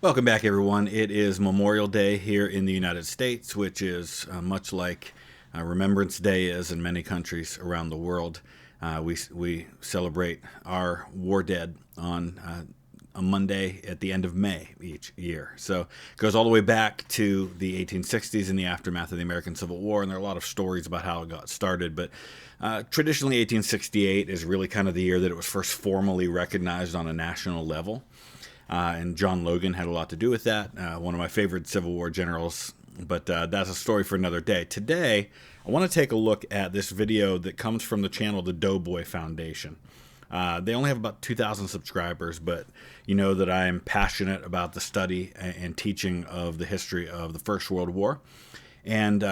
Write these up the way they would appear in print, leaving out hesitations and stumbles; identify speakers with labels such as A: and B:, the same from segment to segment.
A: Welcome back, everyone. It is Memorial Day here in the United States, which is much like Remembrance Day is in many countries around the world. We celebrate our war dead on a Monday at the end of May each year. So it goes all the way back to the 1860s in the aftermath of the American Civil War, and there are a lot of stories about how it got started. But traditionally, 1868 is really kind of the year that it was first formally recognized on a national level. And John Logan had a lot to do with that, one of my favorite Civil War generals, but that's a story for another day. Today, I want to take a look at this video that comes from the channel, the Doughboy Foundation. They only have about 2,000 subscribers, but you know that I am passionate about the study and teaching of the history of the First World War. And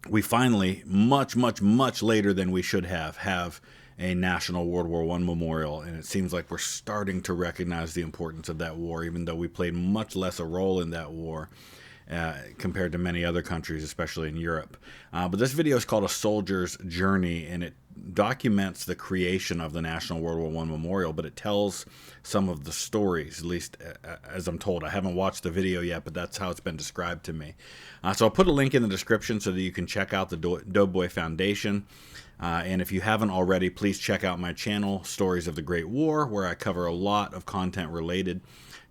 A: we finally, much later than we should have a national World War I memorial, and it seems like we're starting to recognize the importance of that war, even though we played much less a role in that war compared to many other countries, especially in Europe. But this video is called A Soldier's Journey, and it documents the creation of the National World War I Memorial, but it tells some of the stories, at least as I'm told. I haven't watched the video yet, but that's how it's been described to me. So I'll put a link in the description so that you can check out the Doughboy Foundation. And if you haven't already, please check out my channel, Stories of the Great War, where I cover a lot of content related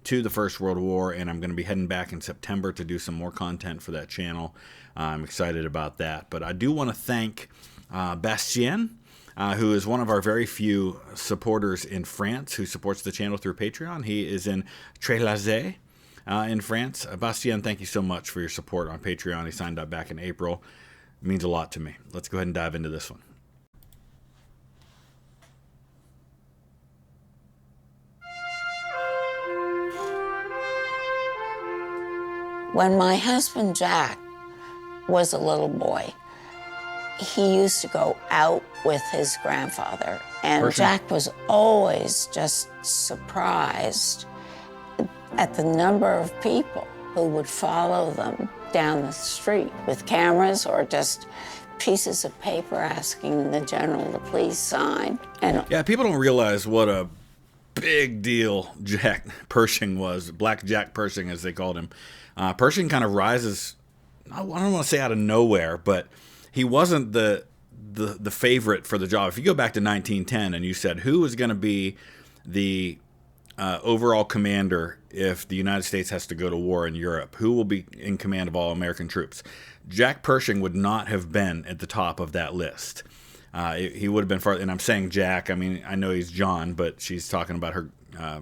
A: to the First World War, and I'm going to be heading back in September to do some more content for that channel. I'm excited about that. But I do want to thank Bastien, who is one of our very few supporters in France, who supports the channel through Patreon. He is in Trélazé in France. Bastien, thank you so much for your support on Patreon. He signed up back in April. It means a lot to me. Let's go ahead and dive into this one.
B: When my husband Jack was a little boy, he used to go out with his grandfather, and
A: Pershing.
B: Jack was always just surprised at the number of people who would follow them down the street with cameras or just pieces of paper asking the general to please sign. And
A: yeah, people don't realize what a big deal Jack Pershing was, Black Jack Pershing as they called him. Pershing kind of rises, I don't want to say out of nowhere, but he wasn't the favorite for the job. If you go back to 1910 and you said, who is going to be the overall commander if the United States has to go to war in Europe, who will be in command of all American troops? Jack Pershing would not have been at the top of that list. He would have been far, and I'm saying Jack, I mean, I know he's John, but she's talking about her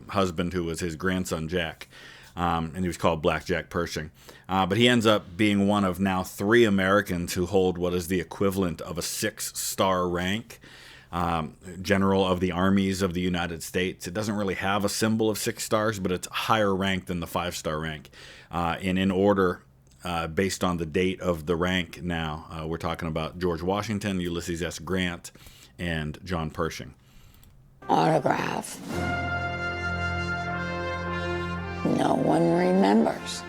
A: husband, who was his grandson, Jack. And he was called Black Jack Pershing. But he ends up being one of now 3 Americans who hold what is the equivalent of a 6-star rank, General of the Armies of the United States. It doesn't really have a symbol of 6 stars, but it's a higher rank than the 5-star rank. And in order, based on the date of the rank now, we're talking about George Washington, Ulysses S. Grant, and John Pershing.
B: autograph. No one remembers.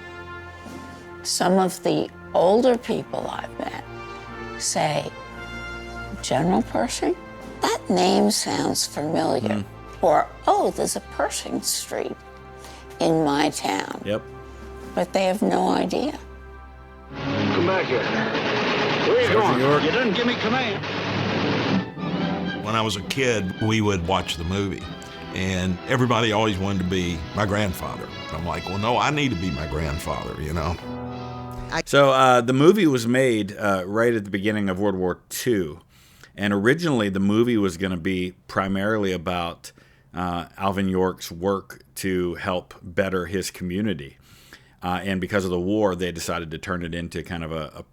B: Some of the older people I've met say, General Pershing? That name sounds familiar. Or, oh, there's a Pershing Street in my town.
A: Yep.
B: But they have no idea.
C: Come back here. Where are you
A: Alvin
C: going?
A: York.
C: You didn't give me command.
D: When I was a kid, we would watch the movie, and everybody always wanted to be my grandfather. I'm like, well, no, I need to be my grandfather, you know?
A: So the movie was made right at the beginning of World War II. And originally the movie was going to be primarily about Alvin York's work to help better his community. And because of the war, they decided to turn it into kind of a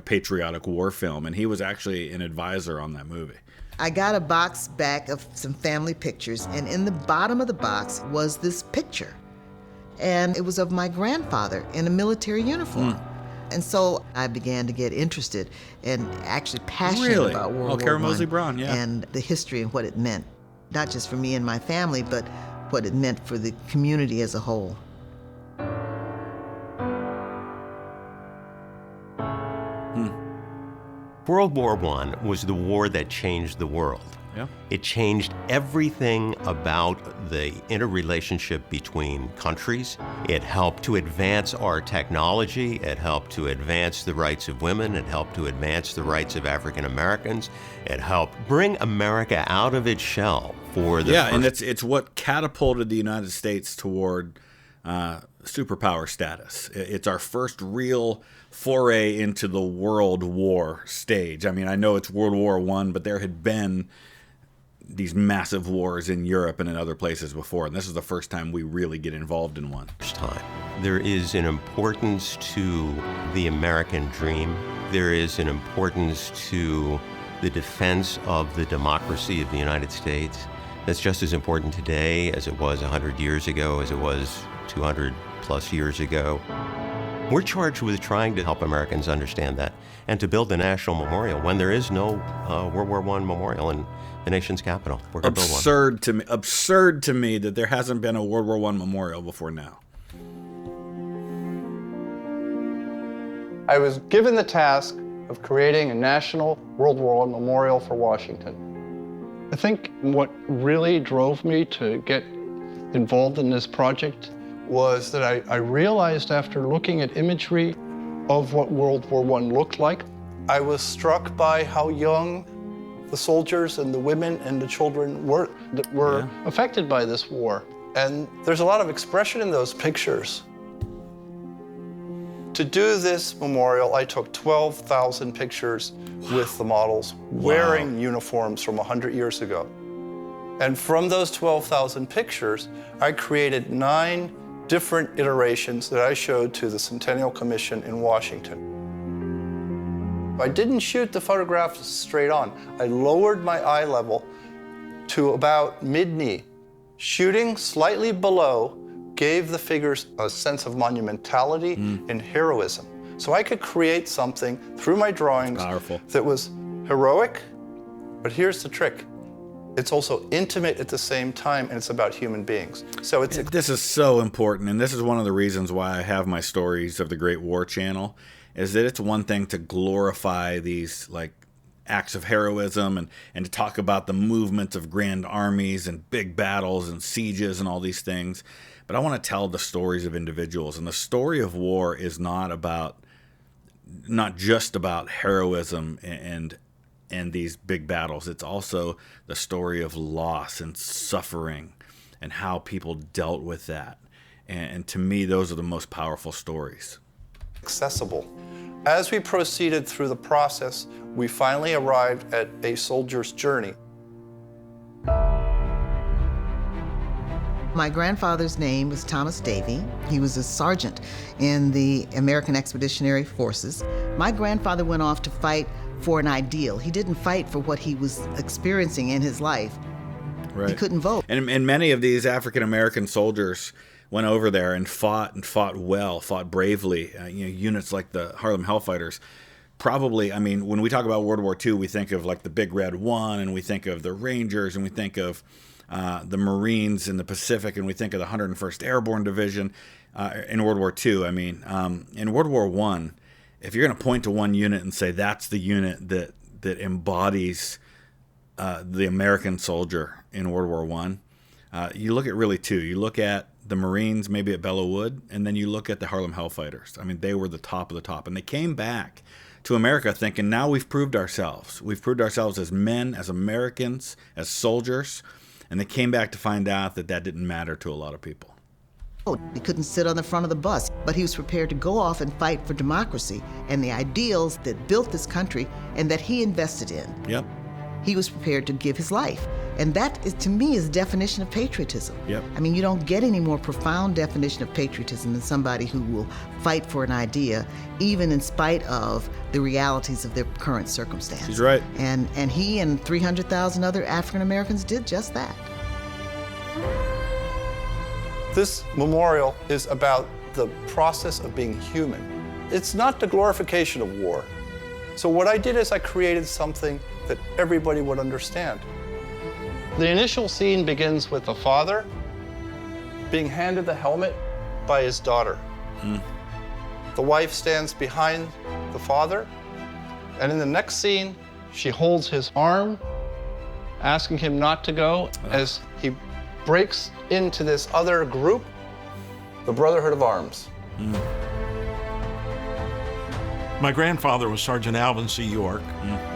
A: patriotic war film. And he was actually an advisor on that movie.
E: I got a box back of some family pictures, and in the bottom of the box was this picture. And it was of my grandfather in a military uniform. And so I began to get interested and actually passionate about World War
A: Mosley
E: I
A: Braun, yeah.
E: and the history and what it meant, not just for me and my family, but what it meant for the community as a whole.
F: World War I was the war that changed the world.
A: Yeah.
F: It changed everything about the interrelationship between countries. It helped to advance our technology. It helped to advance the rights of women. It helped to advance the rights of African Americans. It helped bring America out of its shell for the
A: and it's what catapulted the United States toward superpower status. It's our first real foray into the world war stage. I mean, I know it's World War I, but there had been these massive wars in Europe and in other places before, and this is the first time we really get involved in one.
F: There is an importance to the American dream. There is an importance to the defense of the democracy of the United States that's just as important today as it was 100 years ago, as it was 200 plus years ago. We're charged with trying to help Americans understand that and to build a national memorial when there is no World War I memorial in the nation's capital. We're going to build one.
A: Absurd to me that there hasn't been a World War I memorial before now.
G: I was given the task of creating a national World War I memorial for Washington. I think what really drove me to get involved in this project was that I realized after looking at imagery of what World War I looked like, I was struck by how young the soldiers and the women and the children were that were affected by this war. And there's a lot of expression in those pictures. To do this memorial, I took 12,000 pictures with the models wearing uniforms from 100 years ago. And from those 12,000 pictures, I created 9 different iterations that I showed to the Centennial Commission in Washington. I didn't shoot the photographs straight on. I lowered my eye level to about mid-knee. Shooting slightly below gave the figures a sense of monumentality and heroism. So I could create something through my drawings that was heroic, but here's the trick. It's also intimate at the same time, and it's about human beings. So
A: this is so important, and this is one of the reasons why I have my Stories of the Great War channel, is that it's one thing to glorify these like acts of heroism and to talk about the movements of grand armies and big battles and sieges and all these things. But I want to tell the stories of individuals, and the story of war is not just about heroism and these big battles. It's also the story of loss and suffering and how people dealt with that. And to me, those are the most powerful stories.
G: Accessible. As we proceeded through the process, we finally arrived at a soldier's journey.
E: My grandfather's name was Thomas Davie. He was a sergeant in the American Expeditionary Forces. My grandfather went off to fight for an ideal. He didn't fight for what he was experiencing in his life. Right. He couldn't vote.
A: And many of these African-American soldiers went over there and fought well, fought bravely. Units like the Harlem Hellfighters. Probably, I mean, when we talk about World War II, we think of like the Big Red One, and we think of the Rangers, and we think of the Marines in the Pacific, and we think of the 101st Airborne Division in World War II. I mean, in World War I, if you're going to point to one unit and say that's the unit that embodies the American soldier in World War I, you look at really two. You look at the Marines, maybe at Belleau Wood, and then you look at the Harlem Hellfighters. I mean, they were the top of the top, and they came back to America thinking, now we've proved ourselves. We've proved ourselves as men, as Americans, as soldiers, and they came back to find out that didn't matter to a lot of people.
E: He couldn't sit on the front of the bus, but he was prepared to go off and fight for democracy and the ideals that built this country and that he invested in.
A: Yep.
E: He was prepared to give his life. And that, to me, is the definition of patriotism.
A: Yep.
E: I mean, you don't get any more profound definition of patriotism than somebody who will fight for an idea, even in spite of the realities of their current circumstances.
A: He's right.
E: And he and 300,000 other African Americans did just that.
G: This memorial is about the process of being human. It's not the glorification of war. So what I did is I created something that everybody would understand. The initial scene begins with the father being handed the helmet by his daughter. The wife stands behind the father, and in the next scene, she holds his arm asking him not to go as he breaks into this other group, the Brotherhood of Arms.
D: My grandfather was Sergeant Alvin C. York.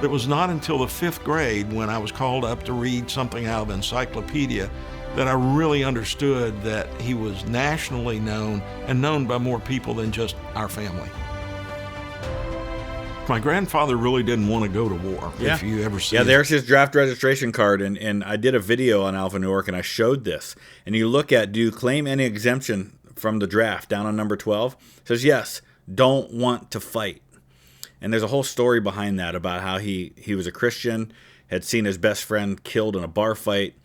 D: It was not until the 5th grade, when I was called up to read something out of an encyclopedia, that I really understood that he was nationally known and known by more people than just our family. My grandfather really didn't want to go to war, if you ever see it.
A: There's his draft registration card, and I did a video on Alvin York, and I showed this. And you look at, do you claim any exemption from the draft, down on number 12? It says, yes, don't want to fight. And there's a whole story behind that about how he was a Christian, had seen his best friend killed in a bar fight,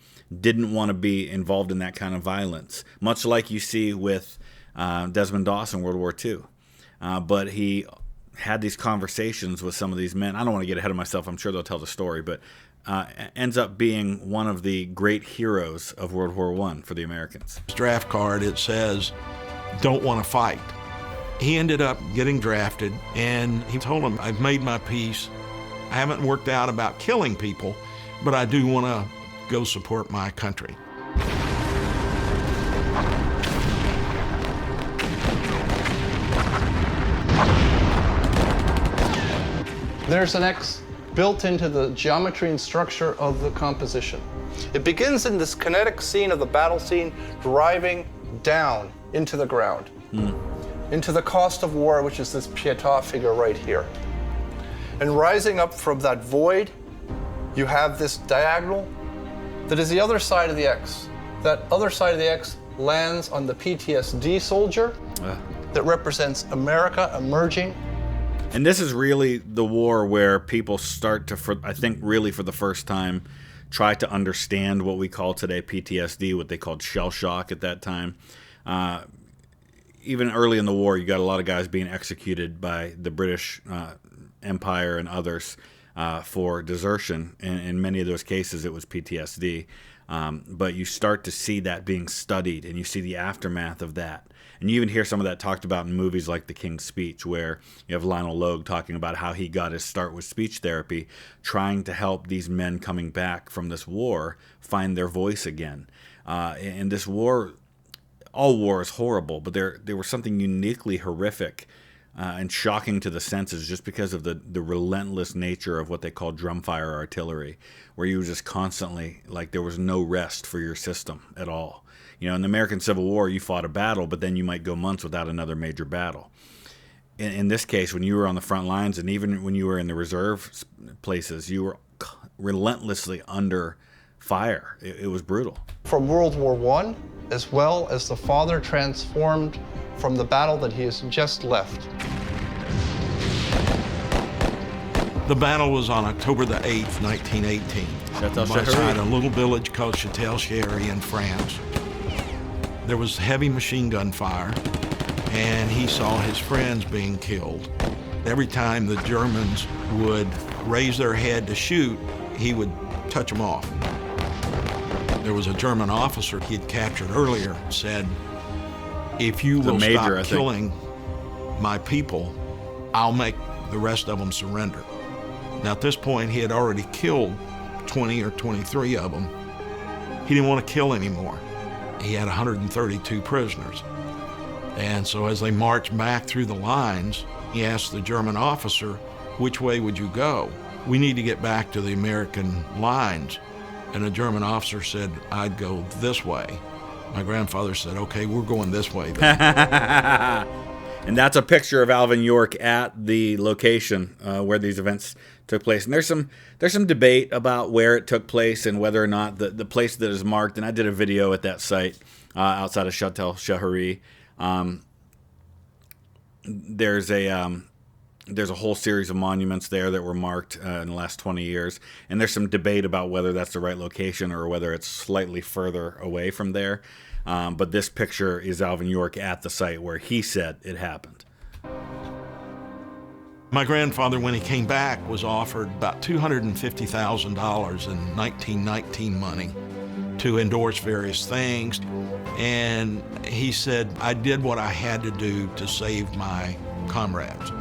A: didn't want to be involved in that kind of violence, much like you see with Desmond Doss in World War II. But he had these conversations with some of these men. I don't want to get ahead of myself. I'm sure they'll tell the story, but ends up being one of the great heroes of World War I for the Americans.
D: His draft card, it says, don't want to fight. He ended up getting drafted, and he told him, I've made my peace. I haven't worked out about killing people, but I do want to go support my country.
G: There's an X built into the geometry and structure of the composition. It begins in this kinetic scene of the battle scene, driving down into the ground, into the cost of war, which is this Pietà figure right here. And rising up from that void, you have this diagonal that is the other side of the X. That other side of the X lands on the PTSD soldier that represents America emerging.
A: And this is really the war where people start to, I think really for the first time, try to understand what we call today PTSD, what they called shell shock at that time. Even early in the war, you got a lot of guys being executed by the British Empire and others for desertion. And in many of those cases, it was PTSD. But you start to see that being studied, and you see the aftermath of that. And you even hear some of that talked about in movies like The King's Speech, where you have Lionel Logue talking about how he got his start with speech therapy, trying to help these men coming back from this war find their voice again. And this war, all war is horrible, but there was something uniquely horrific and shocking to the senses just because of the relentless nature of what they call drumfire artillery, where you were just constantly, like there was no rest for your system at all. You know, in the American Civil War, you fought a battle, but then you might go months without another major battle. In this case, when you were on the front lines, and even when you were in the reserve places, you were relentlessly under fire. It was brutal.
G: From World War I, as well as the father transformed from the battle that he has just left.
D: The battle was on October the 8th, 1918, beside a little village called Châtel-Chéry in France. There was heavy machine gun fire, and he saw his friends being killed. Every time the Germans would raise their head to shoot, he would touch them off. There was a German officer he had captured earlier, said, if you will stop killing my people, I'll make the rest of them surrender. Now at this point, he had already killed 20 or 23 of them. He didn't want to kill anymore. He had 132 prisoners. And so as they marched back through the lines, he asked the German officer, which way would you go? We need to get back to the American lines. And the German officer said, I'd go this way. My grandfather said, okay, we're going this way then.
A: And that's a picture of Alvin York at the location where these events took place. And there's some debate about where it took place and whether or not the place that is marked. And I did a video at that site outside of Châtel-Chéry. There's a whole series of monuments there that were marked in the last 20 years. And there's some debate about whether that's the right location or whether it's slightly further away from there. But this picture is Alvin York at the site where he said it happened.
D: My grandfather, when he came back, was offered about $250,000 in 1919 money to endorse various things. And he said, I did what I had to do to save my comrades.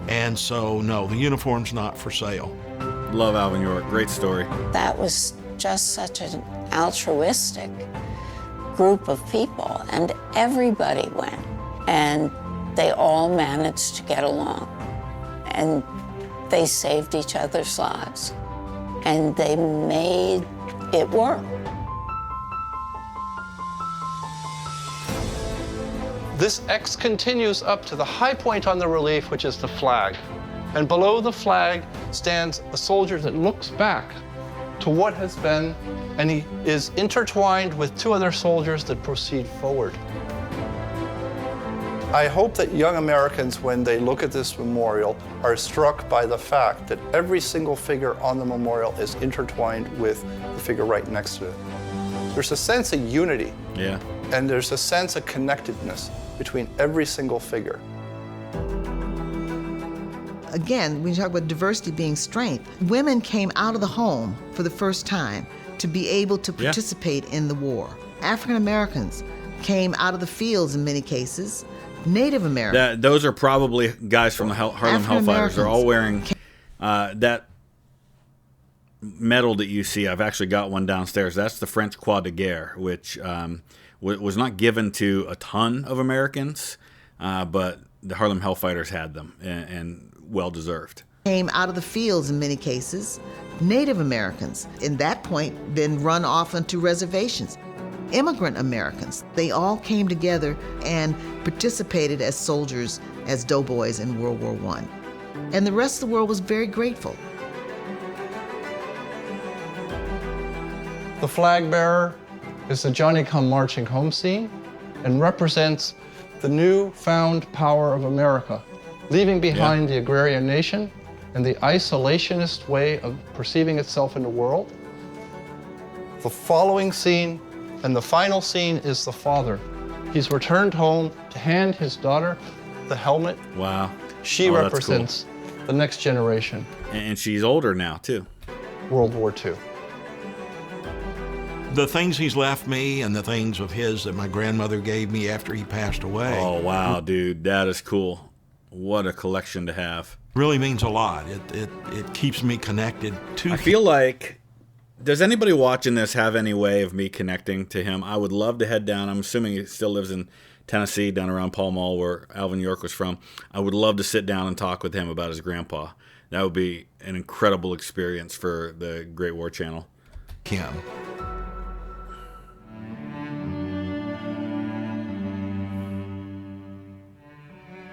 D: And so, no, the uniform's not for sale.
A: Love Alvin York. Great story.
B: That was just such an altruistic group of people, and everybody went, and they all managed to get along, and they saved each other's lives, and they made it work.
G: This X continues up to the high point on the relief, which is the flag. And below the flag stands a soldier that looks back to what has been, and he is intertwined with two other soldiers that proceed forward. I hope that young Americans, when they look at this memorial, are struck by the fact that every single figure on the memorial is intertwined with the figure right next to it. There's a sense of unity.
A: Yeah.
G: And there's a sense of connectedness between every single figure.
E: Again, when you talk about diversity being strength, women came out of the home for the first time to be able to participate in the war. African Americans came out of the fields in many cases. Native Americans.
A: Those are probably guys from the Harlem Hellfighters. They're all wearing that medal that you see. I've actually got one downstairs. That's the French Croix de Guerre, which was not given to a ton of Americans, but the Harlem Hellfighters had them, and well-deserved.
E: Came out of the fields in many cases. Native Americans, in that point, then run off onto reservations. Immigrant Americans, they all came together and participated as soldiers, as doughboys in World War I. And the rest of the world was very grateful.
G: The flag bearer is the Johnny Come Marching Home scene and represents the newfound power of America, leaving behind the agrarian nation and the isolationist way of perceiving itself in the world. The following scene and the final scene is the father. He's returned home to hand his daughter the helmet.
A: Wow.
G: She represents the next generation.
A: And she's older now, too.
G: World War II.
D: The things he's left me and the things of his that my grandmother gave me after he passed away.
A: Oh, wow, dude. That is cool. What a collection to have.
D: Really means a lot. It keeps me connected to him.
A: I feel like, does anybody watching this have any way of me connecting to him? I would love to head down. I'm assuming he still lives in Tennessee, down around Pall Mall, where Alvin York was from. I would love to sit down and talk with him about his grandpa. That would be an incredible experience for the Great War Channel.
D: Him.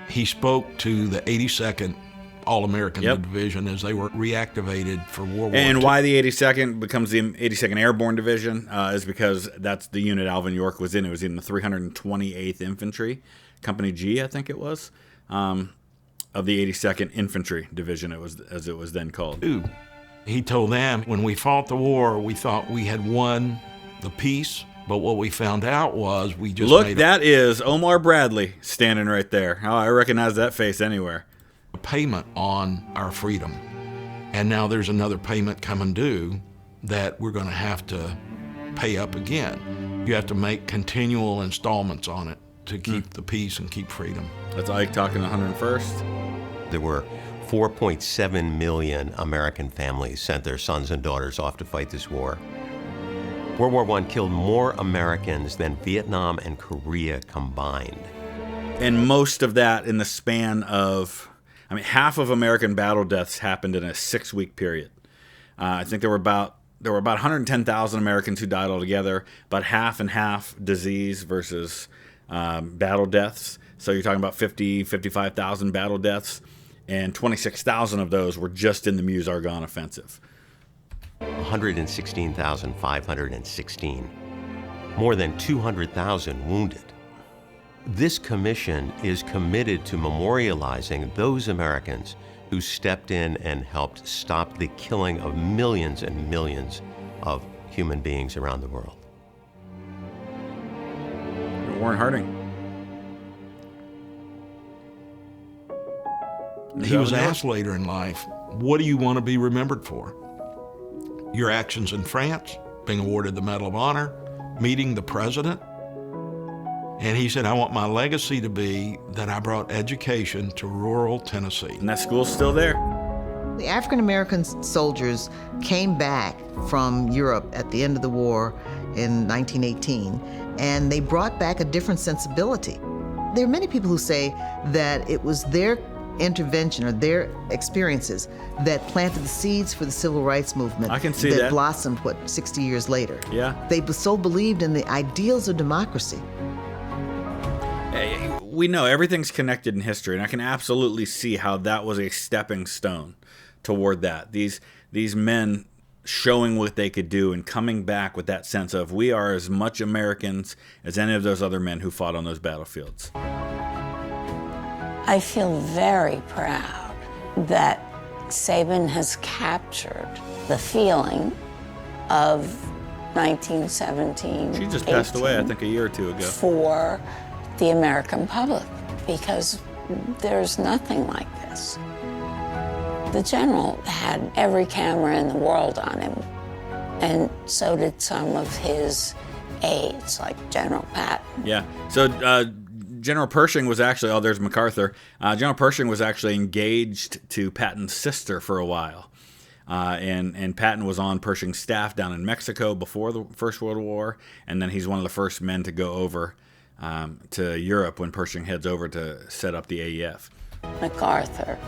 D: He spoke to the 82nd All-American Division as they were reactivated for World War II.
A: And why the 82nd becomes the 82nd Airborne Division is because that's the unit Alvin York was in. It was in the 328th Infantry, Company G, I think it was, of the 82nd Infantry Division, as it was then called.
D: He told them, when we fought the war, we thought we had won the peace. But what we found out was we just
A: Look, that is Omar Bradley standing right there. Oh, I recognize that face anywhere.
D: A payment on our freedom. And now there's another payment coming due that we're going to have to pay up again. You have to make continual installments on it to keep the peace and keep freedom.
A: That's Ike talking 101st.
F: There were 4.7 million American families sent their sons and daughters off to fight this war. World War I killed more Americans than Vietnam and Korea combined.
A: And most of that in the span of, half of American battle deaths happened in a 6-week period. I think there were about 110,000 Americans who died altogether, about half and half disease versus battle deaths. So you're talking about 55,000 battle deaths, and 26,000 of those were just in the Meuse-Argonne offensive.
F: 116,516. More than 200,000 wounded. This commission is committed to memorializing those Americans who stepped in and helped stop the killing of millions and millions of human beings around the world.
A: Warren Harding.
D: He was asked later in life, what do you want to be remembered for? Your actions in France, being awarded the Medal of Honor, meeting the president. And he said, I want my legacy to be that I brought education to rural Tennessee.
A: And that school's still there.
E: The African American soldiers came back from Europe at the end of the war in 1918, and they brought back a different sensibility. There are many people who say that it was their intervention or their experiences that planted the seeds for the civil rights movement.
A: I can see that.
E: Blossomed, 60 years later.
A: Yeah.
E: They so believed in the ideals of democracy.
A: We know everything's connected in history, and I can absolutely see how that was a stepping stone toward that. These men showing what they could do and coming back with that sense of we are as much Americans as any of those other men who fought on those battlefields.
B: I feel very proud that Sabin has captured the feeling of 1917.
A: She just passed away, I think, a year or two ago.
B: For the American public, because there's nothing like this. The general had every camera in the world on him, and so did some of his aides, like General Patton.
A: Yeah, so General Pershing was actually, there's MacArthur. General Pershing was actually engaged to Patton's sister for a while. And Patton was on Pershing's staff down in Mexico before the First World War, and then he's one of the first men to go over to Europe when Pershing heads over to set up the AEF.
B: MacArthur.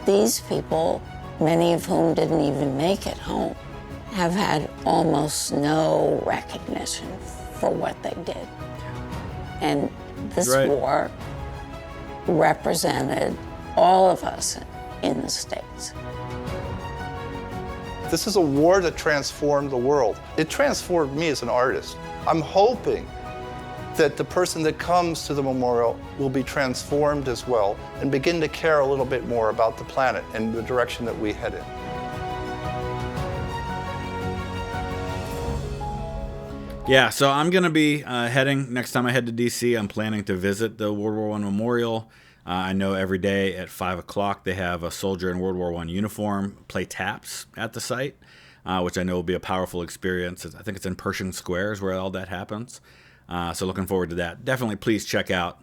B: These people, many of whom didn't even make it home, have had almost no recognition for what they did. And this war represented all of us in the States.
G: This is a war that transformed the world. It transformed me as an artist. I'm hoping that the person that comes to the memorial will be transformed as well and begin to care a little bit more about the planet and the direction that we head in.
A: Yeah, so I'm going to be heading, next time I head to D.C., I'm planning to visit the World War I Memorial. I know every day at 5 o'clock they have a soldier in World War I uniform play taps at the site, which I know will be a powerful experience. I think it's in Pershing Squares where all that happens. So looking forward to that. Definitely please check out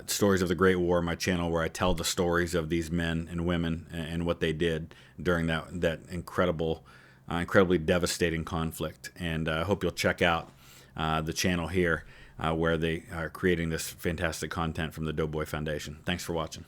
A: Stories of the Great War, my channel, where I tell the stories of these men and women and what they did during that incredibly devastating conflict. And I hope you'll check out the channel here where they are creating this fantastic content from the Doughboy Foundation. Thanks for watching.